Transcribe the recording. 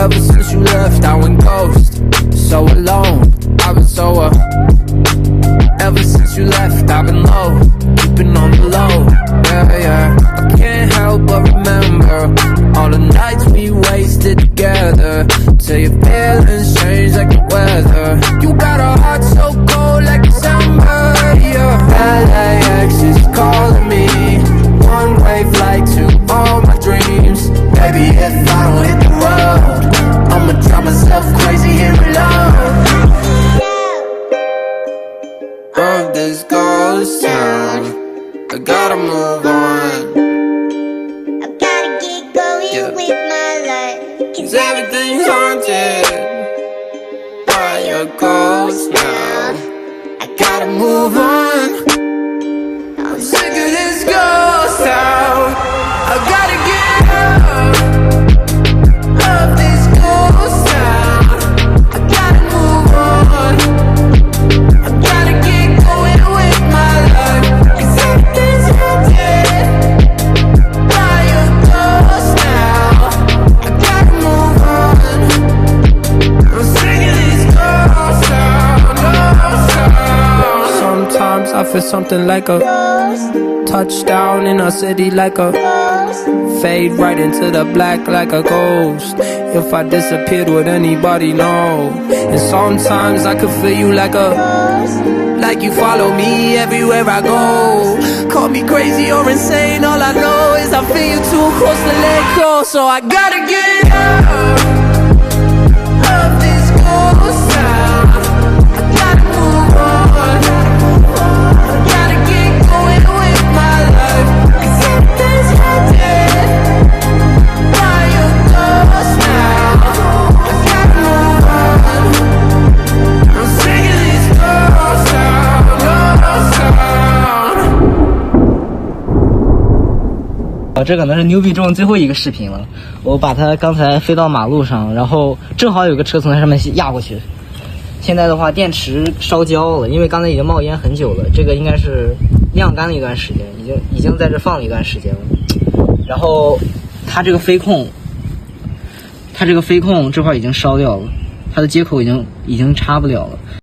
Ever since you left, I went ghost. So alone, I've been so Ever since you left, I've been low, keeping on the low. Yeah, yeah. I can't help but remember all the nights we wasted together. Till your feelings change like the weather. You got a heart so cold like December. Yeah. LAX is calling me. One-way flight to all my dreams. Baby, if I don't hit the road, I'ma drive myself crazy here alone. Of this ghost town, I gotta move on. I gotta get going with my life. Cause everything's haunted by a ghost now. I gotta move on. I'm sick of this ghost town. I gotta get out of this ghost town. I gotta move on. I gotta get going with my life. Cause everything's haunted by a ghost now. I gotta move on. I'm sick of this ghost town. Sometimes I feel something like a touchdown in a city, like a fade right into the black like a ghost. If I disappeared, would anybody know? And sometimes I could feel you like you follow me everywhere I go. Call me crazy or insane, all I know is I feel you too close to let go. So I gotta get out of this ghost town. I gotta move on. I gotta get going with my life. Cause everything's haunted by a ghost now. I gotta move on. I'm sick of this ghost town, ghost town. 这可能是牛逼中最后一个视频了。我把它刚才飞到马路上，然后正好有个车从它上面压过去。现在的话，电池烧焦了，因为刚才已经冒烟很久了。这个应该是晾干了一段时间，已经在这放了一段时间了。然后它这个飞控这块已经烧掉了，它的接口已经插不了了。